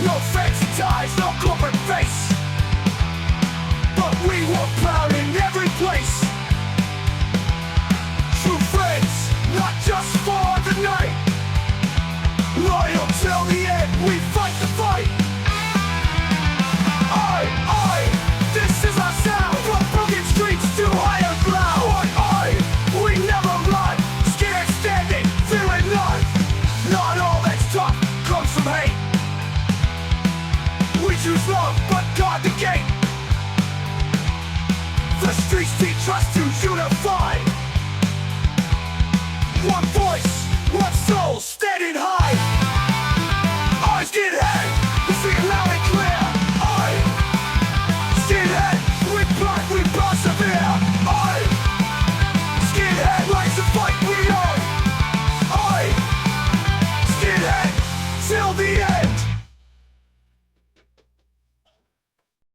No fancy ties, no corporate face, but we were proud in every place. True friends, not just for the night. Loyal till the end, we fight the fight. This is our sound. From broken streets to higher ground. We never run, scared standing, fearing none. Not all that's tough comes from hate. We choose love, but guard the gate. The streets teach us to unify.